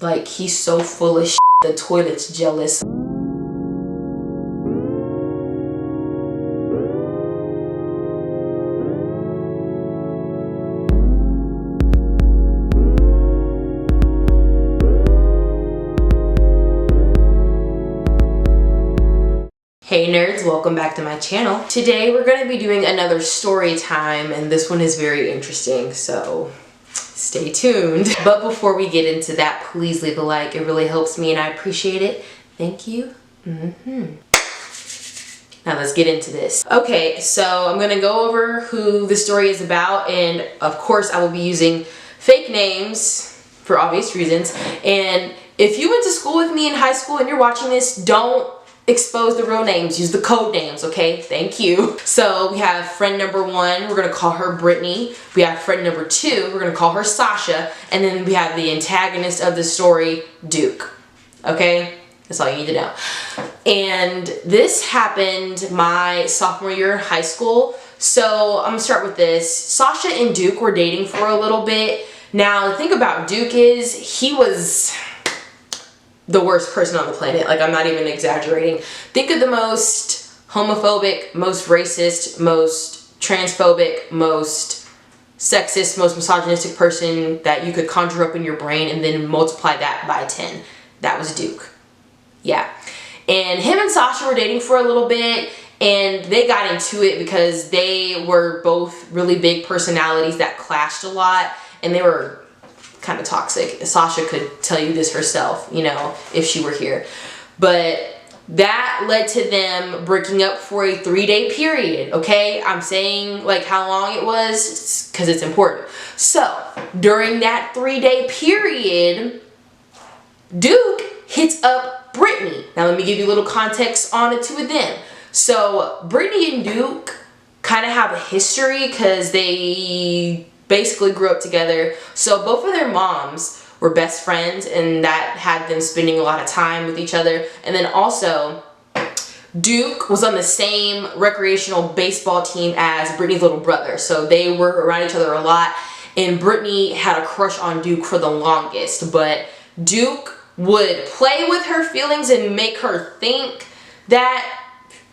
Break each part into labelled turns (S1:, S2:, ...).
S1: Like, he's so full of shit, the toilet's jealous. Hey nerds, welcome back to my channel. Today we're going to be doing another story time, and this one is very interesting, so stay tuned. But before we get into that, please leave a like. It really helps me and I appreciate it. Thank you. Now let's get into this. Okay, so I'm going to go over who the story is about, and of course I will be using fake names for obvious reasons. And if you went to school with me in high school and you're watching this, don't expose the real names, use the code names, okay? Thank you. So we have friend number 1, we're gonna call her Brittany. We have friend number 2, we're gonna call her Sasha. And then we have the antagonist of the story, Duke. Okay? That's all you need to know. And this happened my sophomore year in high school. So I'm gonna start with this. Sasha and Duke were dating for a little bit. Now the thing about Duke is he was the worst person on the planet. Like, I'm not even exaggerating. Think of the most homophobic, most racist, most transphobic, most sexist, most misogynistic person that you could conjure up in your brain and then multiply that by 10. That was Duke. Yeah. And him and Sasha were dating for a little bit, and they got into it because they were both really big personalities that clashed a lot, and they were kind of toxic. Sasha could tell you this herself, you know, if she were here. But that led to them breaking up for a 3-day period, okay? I'm saying like how long it was because it's important. So during that 3-day period, Duke hits up Brittany. Now let me give you a little context on the two of them. So Brittany and Duke kind of have a history because they basically grew up together. So both of their moms were best friends, and that had them spending a lot of time with each other. And then also Duke was on the same recreational baseball team as Brittany's little brother, so they were around each other a lot. And Brittany had a crush on Duke for the longest, but Duke would play with her feelings and make her think that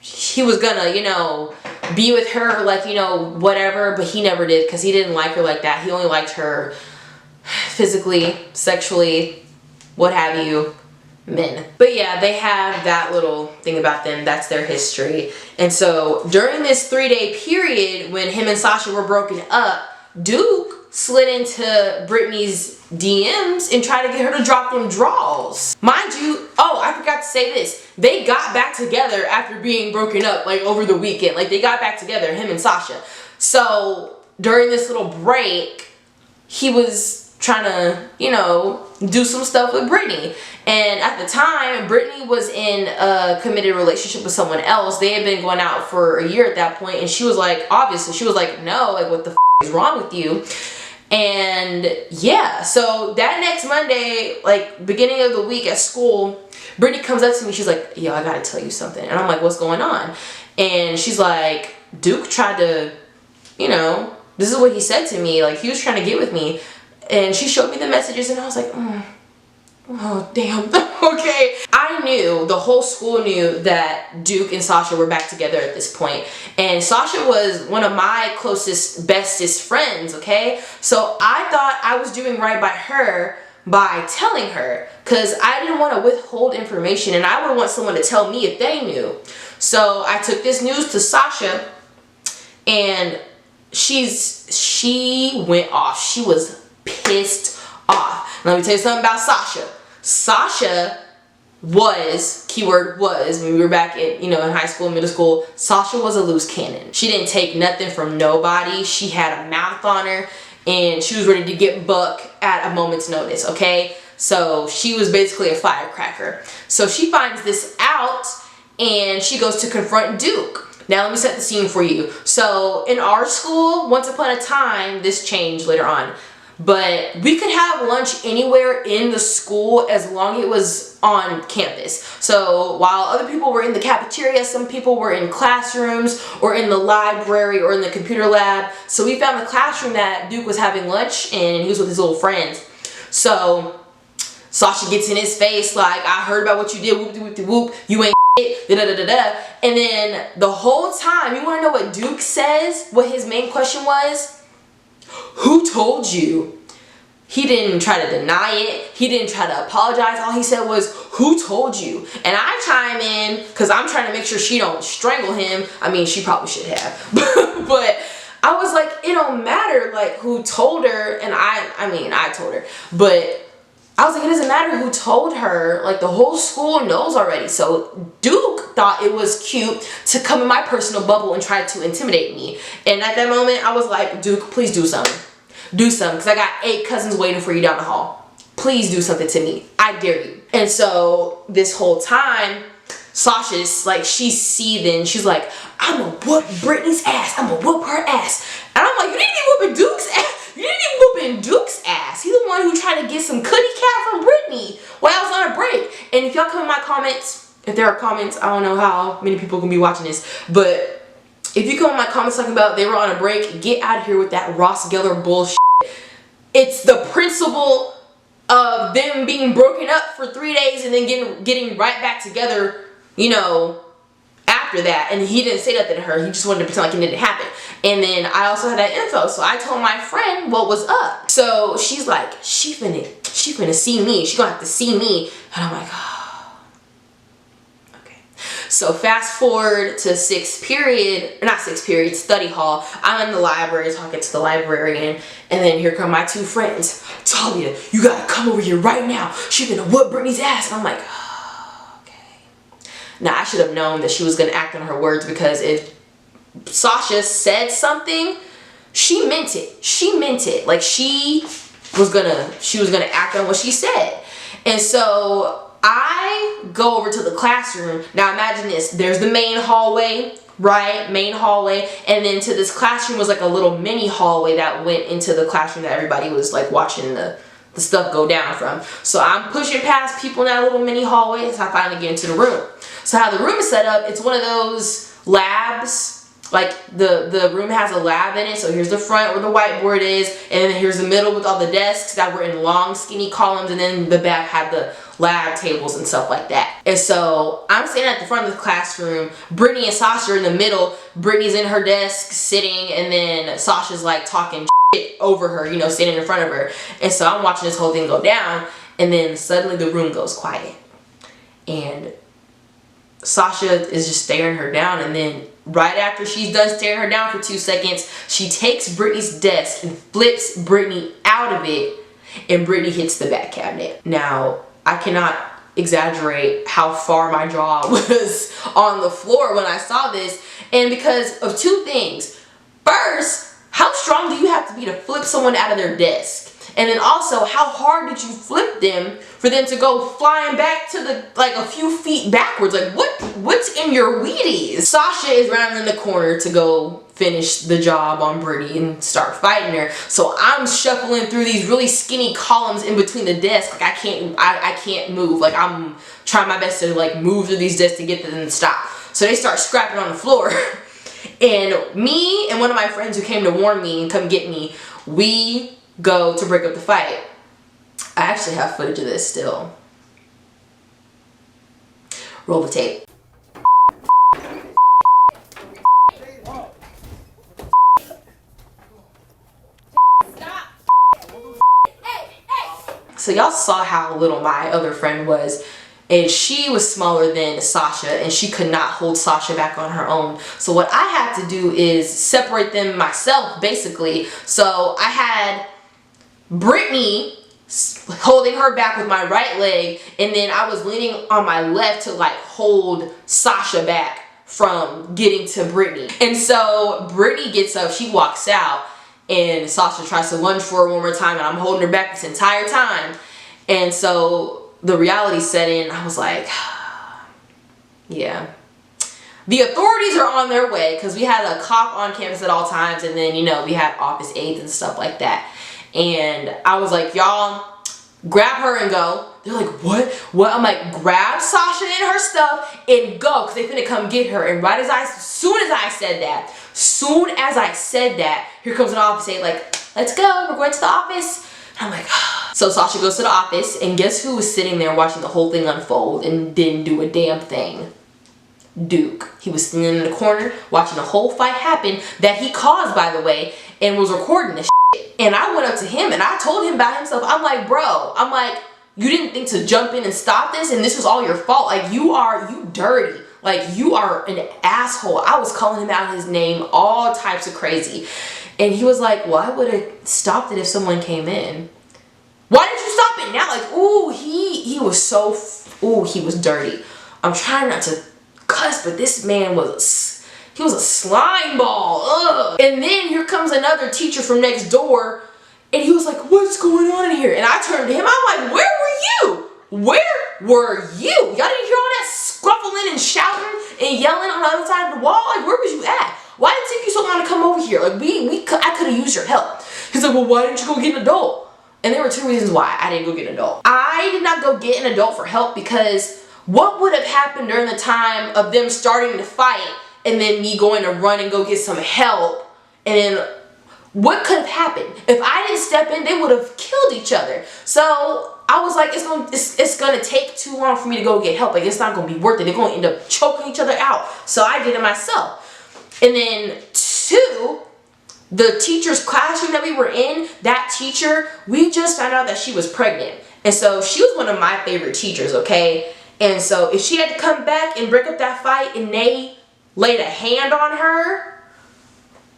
S1: he was gonna, you know, be with her, like, you know, whatever, but he never did because he didn't like her like that. He only liked her physically, sexually, what have you, men. But yeah, they have that little thing about them. That's their history. And so during this 3-day period when him and Sasha were broken up, Duke slid into Brittany's DMs and tried to get her to drop them draws. Mind you, oh, I forgot to say this. They got back together after being broken up, like over the weekend. Like, they got back together, him and Sasha. So during this little break, he was trying to, you know, do some stuff with Brittany. And at the time, Brittany was in a committed relationship with someone else. They had been going out for a year at that point, and she was like, obviously, she was like, no, like, what the f is wrong with you? And yeah, so that next Monday, like beginning of the week at school, Brittany comes up to me. She's like, yo, I gotta tell you something. And I'm like, what's going on? And she's like, Duke tried to, you know, this is what he said to me. Like, he was trying to get with me. And she showed me the messages, and I was like, oh, damn. Okay. I knew, the whole school knew that Duke and Sasha were back together at this point. And Sasha was one of my closest, bestest friends, okay? So I thought I was doing right by her by telling her, because I didn't want to withhold information, and I would want someone to tell me if they knew. So I took this news to Sasha, and she went off. She was pissed off. Let me tell you something about Sasha. Sasha was, keyword was, when we were back in, you know, in high school, middle school, Sasha was a loose cannon. She didn't take nothing from nobody. She had a mouth on her, and she was ready to get buck at a moment's notice, okay? So she was basically a firecracker. So she finds this out, and she goes to confront Duke. Now let me set the scene for you. So in our school, once upon a time, this changed later on, but we could have lunch anywhere in the school as long as it was on campus. So while other people were in the cafeteria, some people were in classrooms or in the library or in the computer lab. So we found the classroom that Duke was having lunch in, and he was with his little friends. So Sasha gets in his face like, I heard about what you did, whoop de whoop de whoop, you ain't shit, da da da da da. And then the whole time, you wanna know what Duke says? What his main question was? Who told you? He didn't try to deny it. He didn't try to apologize. All he said was, who told you? And I chime in, because I'm trying to make sure she don't strangle him. I mean, she probably should have. But I was like, it don't matter, like, who told her. And I mean, I told her. But I was like, it doesn't matter who told her. Like, the whole school knows already. So Duke thought it was cute to come in my personal bubble and try to intimidate me. And at that moment, I was like, Duke, please do something. Do something, because I got 8 cousins waiting for you down the hall. Please do something to me. I dare you. And so this whole time, Sasha's like, she's seething. She's like, I'm gonna whoop Brittany's ass. I'm gonna whoop her ass. And I'm like, you didn't even whooping Duke's ass. You didn't even whooping Duke's ass. He's the one who tried to get some cootie cat from Brittany while I was on a break. And if y'all come in my comments, if there are comments, I don't know how many people can be watching this, but if you come in my comments talking about they were on a break, get out of here with that Ross Geller bullshit. It's the principle of them being broken up for 3 days and then getting right back together, you know, after that. And he didn't say nothing to her. He just wanted to pretend like it didn't happen. And then I also had that info, so I told my friend what was up. So she's like, she finna see me. She gonna have to see me. And I'm like, oh, okay. So fast forward to 6th period, not 6th period, study hall. I'm in the library talking to the librarian, and then here come my 2 friends. Talia, you gotta come over here right now. She gonna whoop Brittany's ass. And I'm like, oh, okay. Now I should have known that she was gonna act on her words, because if Sasha said something, she meant it. She meant it. Like, she was gonna act on what she said. And so I go over to the classroom. Now imagine this. There's the main hallway, right? Main hallway. And then to this classroom was like a little mini hallway that went into the classroom that everybody was like watching the stuff go down from. So I'm pushing past people in that little mini hallway until I finally get into the room. So how the room is set up, it's one of those labs. Like, the room has a lab in it. So here's the front where the whiteboard is, and then here's the middle with all the desks that were in long skinny columns, and then the back had the lab tables and stuff like that. And so I'm standing at the front of the classroom. Brittany and Sasha are in the middle. Brittany's in her desk sitting, and then Sasha's like talking shit over her, you know, standing in front of her. And so I'm watching this whole thing go down, and then suddenly the room goes quiet. And Sasha is just staring her down, and then right after she's done staring her down for 2 seconds, she takes Brittany's desk and flips Brittany out of it, and Brittany hits the back cabinet. Now, I cannot exaggerate how far my jaw was on the floor when I saw this, and because of 2 things. First, how strong do you have to be to flip someone out of their desk? And then also, how hard did you flip them for them to go flying back to the, like, a few feet backwards? Like, what's in your Wheaties? Sasha is running in the corner to go finish the job on Brittany and start fighting her. So I'm shuffling through these really skinny columns in between the desks. Like, I can't move. Like, I'm trying my best to, like, move through these desks to get them to stop. So they start scrapping on the floor. And me and one of my friends who came to warn me and come get me, we go to break up the fight. I actually have footage of this still. Roll the tape. So y'all saw how little my other friend was, and she was smaller than Sasha, and she could not hold Sasha back on her own. So what I had to do is separate them myself, basically. So I had Brittany holding her back with my right leg, and then I was leaning on my left to like hold Sasha back from getting to Brittany. And so Brittany gets up, she walks out, and Sasha tries to lunge for her one more time, and I'm holding her back this entire time. And so the reality set in. I was like, yeah. The authorities are on their way, because we had a cop on campus at all times, and then, you know, we had office aides and stuff like that. And I was like, y'all, grab her and go. They're like, what? What? I'm like, grab Sasha and her stuff and go, because they finna come get her. And right as soon as I said that, here comes an office aide like, let's go, we're going to the office. And I'm like, So Sasha goes to the office, and guess who was sitting there watching the whole thing unfold and didn't do a damn thing? Duke. He was sitting in the corner watching the whole fight happen that he caused, by the way, and was recording this shit. And I went up to him and I told him about himself. I'm like, bro, I'm like, you didn't think to jump in and stop this, and this was all your fault. Like, you dirty. Like, you are an asshole. I was calling him out his name, all types of crazy. And he was like, well, I would have stopped it if someone came in. Why did you stop it now? Like, ooh, he was so, ooh, he was dirty. I'm trying not to cuss, but this man was, he was a slime ball. Ugh. And then here comes another teacher from next door, and he was like, what's going on in here? And I turned to him, I'm like, where were you? Where were you? Y'all didn't hear all that scruffling and shouting and yelling on the other side of the wall? Like, where was you at? Why did it take you so long to come over here? Like, I could have used your help. He's like, well, why didn't you go get an adult? And there were two reasons why I didn't go get an adult. I did not go get an adult for help because what would have happened during the time of them starting to fight and then me going to run and go get some help, and then what could have happened? If I didn't step in, they would have killed each other. So I was like, it's gonna take too long for me to go get help. Like, it's not gonna be worth it. They're gonna end up choking each other out. So I did it myself. And then two, the teacher's classroom that we were in, that teacher, we just found out that she was pregnant. And so she was one of my favorite teachers, okay? And so if she had to come back and break up that fight and they laid a hand on her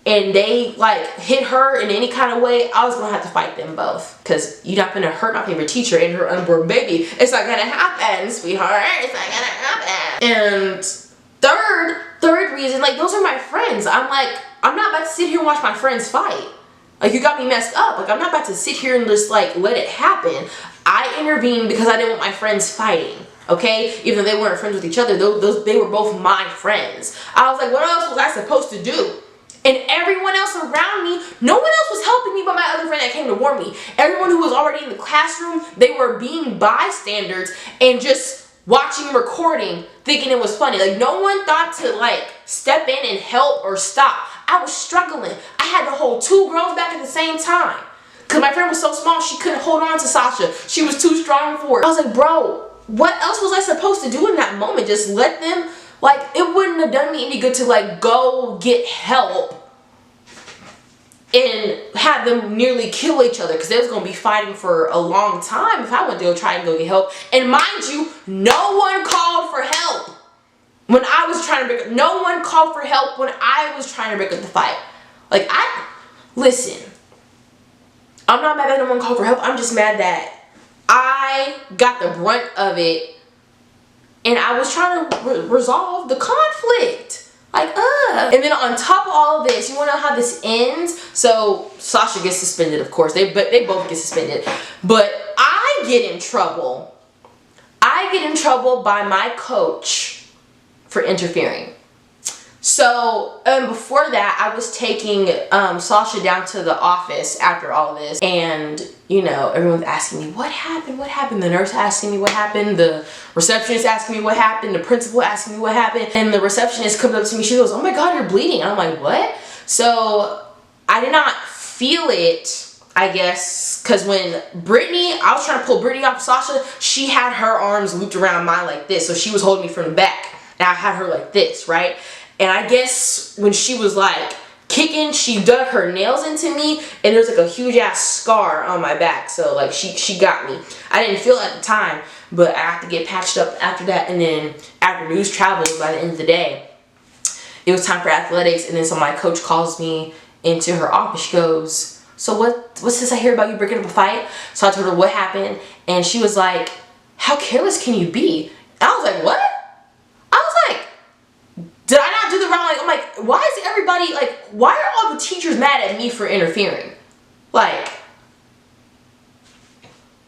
S1: and they like hit her in any kind of way, I was gonna have to fight them both. Cause you're not gonna hurt my favorite teacher and her unborn baby. It's not gonna happen, sweetheart. It's not gonna happen. And third reason, like, those are my friends. I'm like, I'm not about to sit here and watch my friends fight. Like, you got me messed up. Like, I'm not about to sit here and just like let it happen. I intervened because I didn't want my friends fighting. Okay, even though they weren't friends with each other, they were both my friends. I was like, what else was I supposed to do? And everyone else around me, no one else was helping me but my other friend that came to warn me. Everyone who was already in the classroom, they were being bystanders and just watching and recording, thinking it was funny. Like, no one thought to like step in and help or stop. I was struggling. I had to hold two girls back at the same time. Cause my friend was so small, she couldn't hold on to Sasha. She was too strong for it. I was like, bro, what else was I supposed to do in that moment? Just let them, like, it wouldn't have done me any good to like go get help and have them nearly kill each other, because they was going to be fighting for a long time if I went to go try and go get help. And mind you, no one called for help when I was trying to break up. No one called for help when I was trying to break up the fight. Like, listen, I'm not mad that no one called for help. I'm just mad that I got the brunt of it and I was trying to resolve the conflict. Like, And then on top of all of this, you want to know how this ends? So Sasha gets suspended, of course. They both get suspended. But I get in trouble. I get in trouble by my coach for interfering. So before that, I was taking Sasha down to the office after all this, and you know, everyone's asking me what happened, what happened. The nurse asking me what happened, the receptionist asking me what happened, the principal asking me what happened, and the receptionist comes up to me, she goes, oh my god, you're bleeding. And I'm like, what? So I did not feel it, I guess, because when Brittany, I was trying to pull Brittany off of Sasha, she had her arms looped around mine like this, so she was holding me from the back, and I had her like this, right? And I guess when she was like kicking, she dug her nails into me, and there's like a huge ass scar on my back. So like she got me. I didn't feel it at the time, but I had to get patched up after that. And then after news travels, by the end of the day, it was time for athletics. And then so my coach calls me into her office. She goes, so what's this I hear about you breaking up a fight? So I told her what happened, and she was like, how careless can you be? And I was like, what? Did I not do the wrong? Like, I'm like, why is everybody, like, why are all the teachers mad at me for interfering? Like,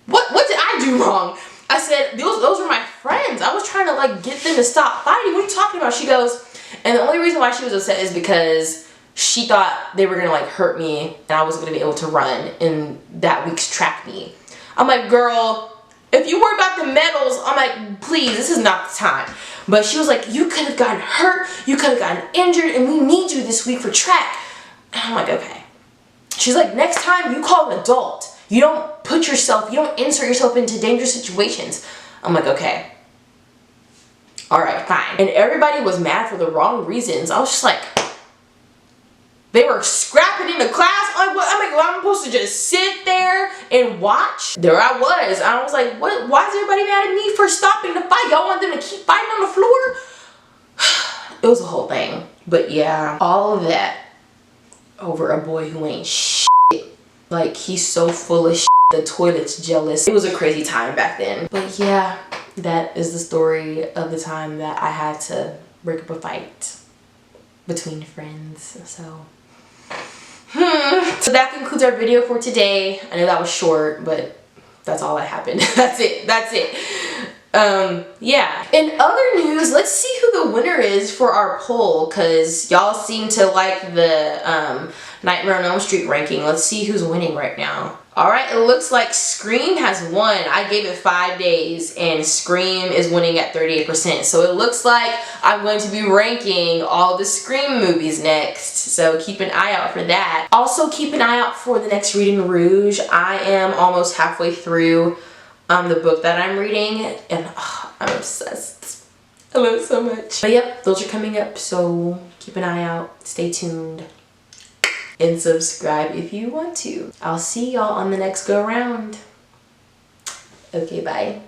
S1: what did I do wrong? I said, those were my friends. I was trying to, like, get them to stop fighting. What are you talking about? She goes, and the only reason why she was upset is because she thought they were going to, like, hurt me and I wasn't going to be able to run in that week's track meet. I'm like, girl, if you worry about the medals, I'm like, please, this is not the time. But she was like, you could have gotten hurt, you could have gotten injured, and we need you this week for track. And I'm like, okay. She's like, next time you call an adult. You don't put yourself, you don't insert yourself into dangerous situations. I'm like, okay. All right, fine. And everybody was mad for the wrong reasons. I was just like, they were scrapping into class. I'm like, well, I'm supposed to just sit there and watch? There I was. I was like, what? Why is everybody mad at me for stopping the fight? Y'all want them to keep fighting on the floor? It was a whole thing. But yeah, all of that over a boy who ain't shit. Like, he's so full of shit. The toilet's jealous. It was a crazy time back then. But yeah, that is the story of the time that I had to break up a fight between friends. So that concludes our video for today. I know that was short, but that's all that happened. That's it. Yeah. In other news, let's see who the winner is for our poll, because y'all seem to like the Nightmare on Elm Street ranking. Let's see who's winning right now. Alright, it looks like Scream has won. I gave it 5 days and Scream is winning at 38%. So it looks like I'm going to be ranking all the Scream movies next. So keep an eye out for that. Also keep an eye out for the next Reading Rouge. I am almost halfway through the book that I'm reading and I'm obsessed. I love it so much. But yep, those are coming up, so keep an eye out. Stay tuned. And subscribe if you want to. I'll see y'all on the next go around. Okay, bye.